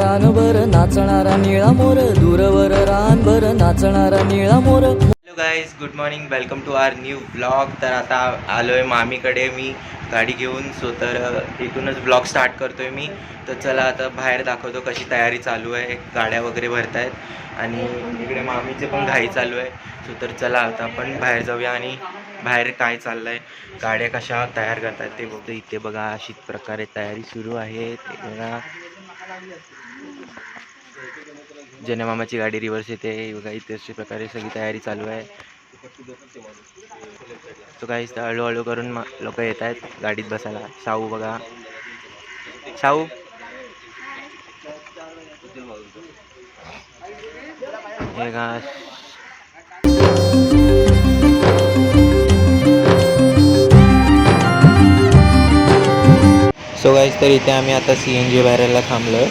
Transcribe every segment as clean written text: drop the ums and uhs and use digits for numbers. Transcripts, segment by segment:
रानभर नाचणारा निळा मोर, दूरवर रानभर नाचणारा निळा मोर. Hello guys, good morning, welcome to our new blog. तर आता आलो आहे मामीकडे मी गाडी घेऊन. सो तर इथूनच ब्लॉग स्टार्ट करतो आहे मी. तर चला आता बाहेर दाखवतो कशी तयारी चालू आहे. गाड्या वगैरे भरत आहेत आणि इकडे मामीचे पण घाई चालू आहे. सो तर चला आता आपण बाहेर जाऊया आणि बाहेर काय चाललं आहे, गाड्या कशा तयार करतात ते बघतो. इथे बघा अशीच प्रकारे तयारी सुरू आहे. ते बघा जनमामाची गाडी रिव्हर्स येते बघा. इथे अशा प्रकारे सगळी तयारी चालू आहे. तो काही हळूहळू करून लोक येत आहेत गाडीत बसायला. शाहू बघा, शाहू हे का. सो गाईस, तर इथे आम्ही आता CNG भरायला थांबलो.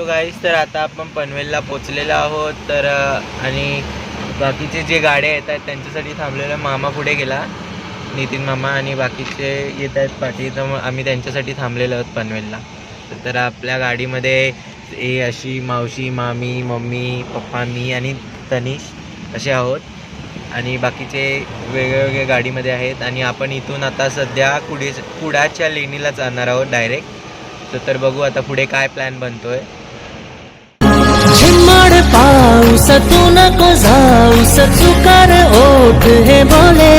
गाईस, तर आता आपण पनवेलला पोचलेलो आहोत. तर आणि बाकीचे जे गाड्या येत आहेत त्यांच्यासाठी थांबलेलं. मामा पुढे गेला, नितीन मामा, आणि बाकीचे येत आहेत पाठी. तर आम्ही त्यांच्यासाठी थांबलेलो आहोत पनवेलला. तर आपल्या गाडीमध्ये हे अशी मावशी, मामी, मम्मी, पप्पा, मी आणि तनिष असे आहोत. आणि बाकीचे वेगवेगळ्या गाडीमध्ये आहेत. आणि आपण इथून आता सध्या कुडाच्या लेणीला जाणार आहोत डायरेक्ट. तर बघू आता पुढे काय प्लॅन बनतोय. झिम्माड पाऊस तू नको जाऊस, चुकार ओठ हे बोले,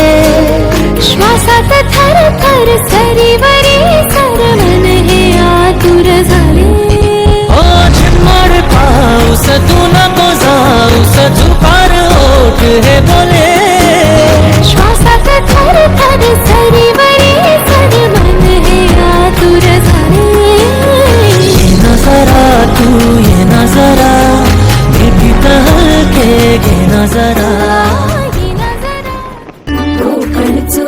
श्वासात थर थर सरीवरी सरमन हे आतुर झाले. ओ झिम्माड पाऊस तू नको जाऊस, चुकार ओठ हे बोले, श्वासात थर थर सरीवरी सरमन हे आतुर झाले. ये ना जरा तू, ये ना जरा, मेरी के घे ना जरा. कोकणचो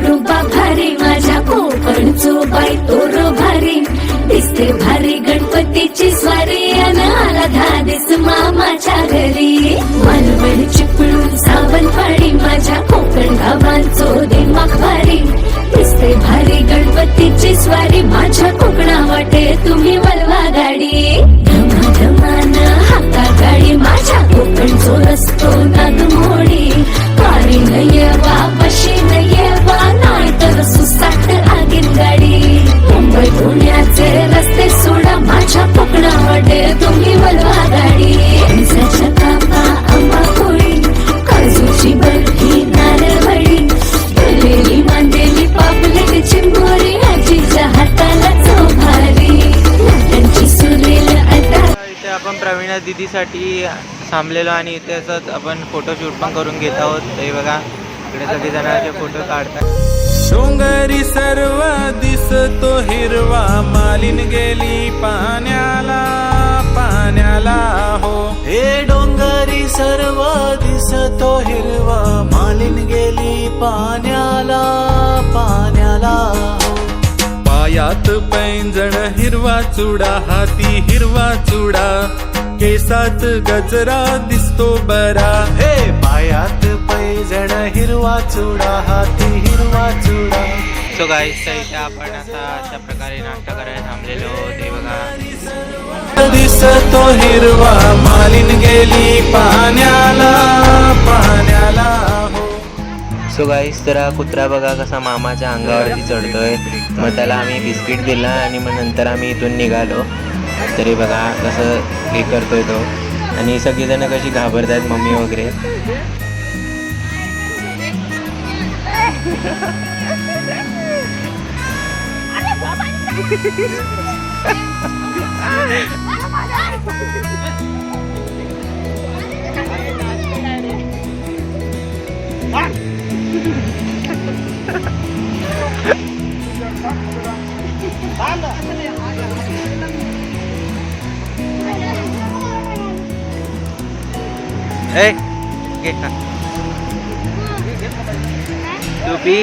रुबा भारी, माझ्या कोकणचो बाई तोर भारी, दिसते भारी गणपतीची स्वारी, अन आला धादिस मामाच्या घरी. मालवण चिपळूण सावंतवाडी, माझ्या कोकण गावांचो दिमाग भारी, दिसते भारी गणपतीची स्वारी, माझ्या कोकणा वाटे तुम्ही वळवा गाडी. धमाधमान हाका गाडी, माझ्या कोकणचो रस्तो नागमोडी, कारी नये वा बशी नये वा, नाही तर सुसाट आगीन गाडी. मुंबई पुण्याचे रस्ते सोडा, माझ्या कोकणा वाटे तुम्ही वळवा गाडी. फणसाच्या कापा, आंबा पोळी, काजूची बर्फी, नारळवडी, तळलेली मांदेली पापलेट चिंबोरी, आजीच्या हाताला चव भारी, लाटांची सुरेल अटा. इथे आपण प्रवीणा दिदीसाठी थांबलेलो आणि इथे असंच आपण फोटोशूट पण करून घेत आहोत. ते बघा इकडे सगळे जणांचे फोटो काढतात. डोंगरी सर्व दिसतो हिरवा, मालिन गेली पाण्याला पाण्याला हो. हे डोंगरी सर्व दिसतो हिरवा, मालिन गेली पाण्याला पाण्याला. पायात पैंजण हिरवा चुडा, हाती हिरवा चुडा, केसात गजरा दिसतो बरा. हे पायात पैजण हिरवा चुडा, हाती हिरवा चुडा. सो गाईस, तर इथे आपण आता अशा प्रकारे नाश्ता करायला थांबलेलो आहोत. हे बघा दिसतो हिरवा, मालिन गेली पाण्याला पाण्याला हो. सो गाईस, तर कुत्रा बघा कसा मामाच्या अंगावरती चढतोय. मग त्याला आम्ही बिस्किट दिला आणि मग नंतर आम्ही इथून निघालो. तरी बघा कसं हे करतोय तो. आणि सगळीजणं कशी घाबरतात, मम्मी वगैरे. ए घे ना. तू पी.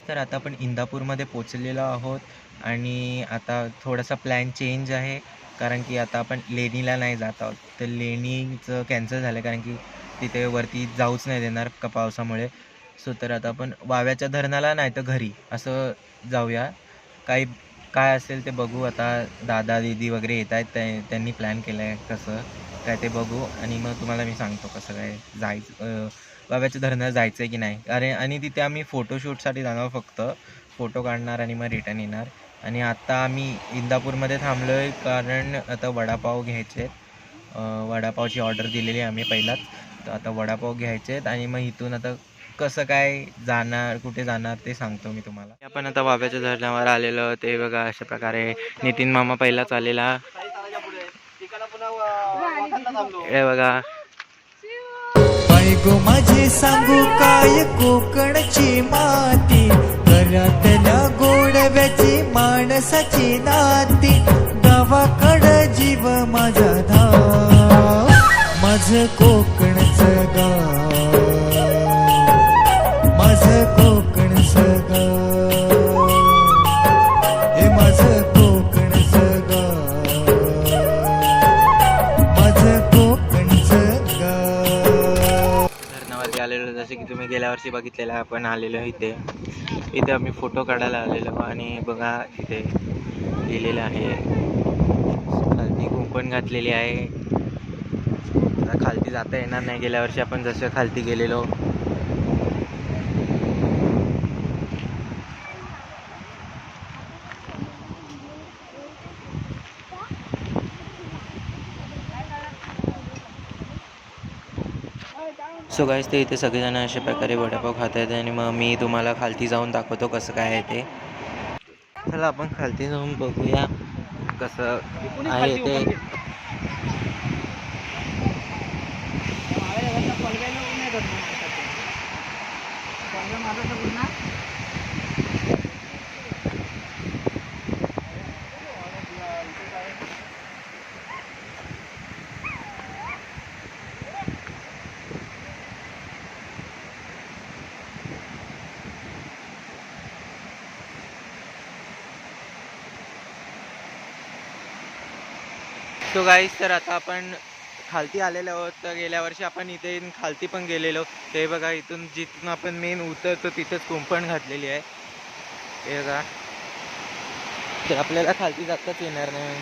तर आता आपण इंदापूरमध्ये पोचलेलो आहोत आणि आता थोडासा प्लॅन चेंज आहे, कारण की आता आपण लेणीला नाही जात आहोत. तर लेणीचं कॅन्सल झालं कारण की तिथे वरती जाऊच नाही देणार का पावसामुळे. तर आता आपण वाव्याच्या धरणाला नाही तर घरी असं जाऊया. काय असेल ते बघू. आता दादा दीदी वगैरे येत आहेत, त्यांनी प्लॅन केलं आहे कसं काय ते बघू आणि मग तुम्हाला मी सांगतो कसं काय जायचं, वाव्याच्या धरणाला जायचं आहे की नाही. आणि तिथे आम्ही फोटोशूटसाठी जाणार, फक्त फोटो काढणार आणि मग रिटर्न येणार. आणि आता आम्ही इंदापूरमध्ये थांबलो आहे कारण आता वडापाव घ्यायचे आहेत. वडापावची ऑर्डर दिलेली आहे आम्ही पहिलाच. तर आता वडापाव घ्यायचे आहेत आणि मग इथून आता कसं काय जाणार, कुठे जाणार ते सांगतो मी तुम्हाला. आपण आता वाव्याच्या धरणावर आलेलो ते बघा. अशा प्रकारे नितीन मामा पहिलाच आलेला. हे बघा. गो माझी सांगू काय कोकणची माती, घरातल्या गोडव्याची माणसाची नाती, गावाकडं जीव माझा धाव, माझं कोकणचं गाव, माझं कोकणचं गाव, हे माझं कोकणचं गाव, माझं कोकणचं गाव. आलेलो जसे की तुम्ही गेल्या वर्षी बघितलेलं आपण आलेलो इथे आम्ही फोटो काढायला आलेलो आणि बघा इथे लिहिलेलं आहे. खालती कुंपण घातलेली आहे. आता खालती जाता येणार नाही. गेल्या वर्षी आपण जसं खालती गेलेलो. सो गाईस ते इथे सगळेजण अशा प्रकारे वडापाव खात आहेत आणि मग मी तुम्हाला खालती जाऊन दाखवतो कसं काय आहे ते. चला आपण खालती जाऊन बघूया कसं आहे ते. सो गाईस तर आता आपण खालती आलेलो आहोत. तर गेल्या वर्षी आपण इथे खालती पण गेलेलो. ते बघा इथून जिथून आपण मेन उतरतो तिथंच कुंपण घातलेली आहे. हे बघा. तर आपल्याला खालती जाताच येणार नाही.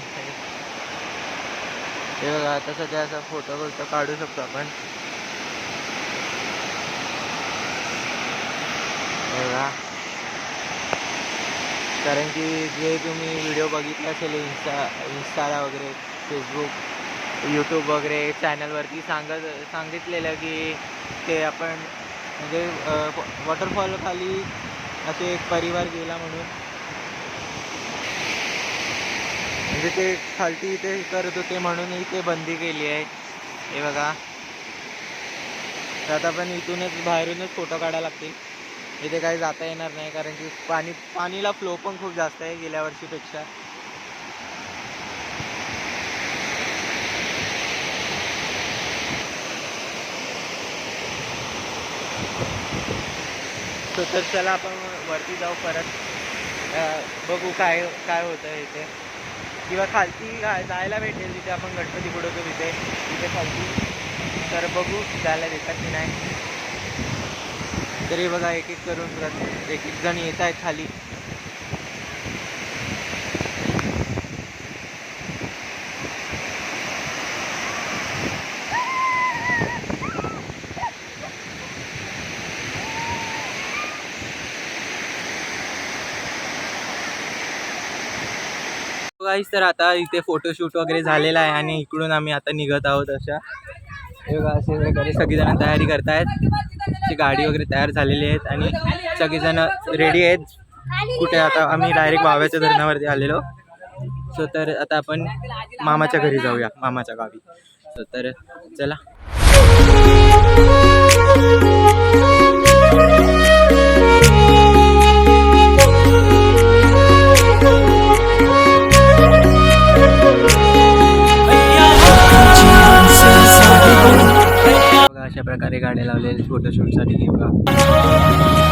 हे बघा आता सध्या असा फोटो काढू शकतो आपण. हे बघा. कारण की जे तुम्ही व्हिडिओ बघितले असेल इंस्टाला वगैरे, फेसबुक, यूट्यूब वगैरे चॅनलवरती सांगितलेलं की ते आपण म्हणजे वॉटरफॉल खाली असे एक परिवार गेला म्हणून, म्हणजे ते खालती इथे करत होते म्हणून इथे बंदी केली आहे. हे बघा. तर आता आपण इथूनच बाहेरूनच फोटो काढायला लागतील. इथे काही जाता येणार नाही कारण की पाणीला फ्लो पण खूप जास्त आहे गेल्या वर्षीपेक्षा. तर चला आपण वरती जाऊ परत, बघू काय होतं इथे. किंवा खालती जायला भेटेल तिथे आपण गणपती बुडवतो तिथे खालती. तर बघू जायला देतात की नाही. तरी बघा एक एक करून एक जण येत आहेत खाली. गाईस तर आता इथे फोटोशूट वगैरे झालेला आहे आणि इकडून आम्ही आता निघत आहोत. अशा हे बघा असे वगैरे सगळीजण तयारी करतायत. ती गाडी वगैरे तयार झालेली आहेत आणि सगळीजण रेडी आहेत. कुठे आता आम्ही डायरेक्ट वाव्याच्या धरणावरती आलेलो. सो तर आता आपण मामाच्या घरी जाऊया, मामाच्या गावी. सो तर चला. अशा प्रकारे गाड्या लावलेल्या फोटोशूटसाठी. बघा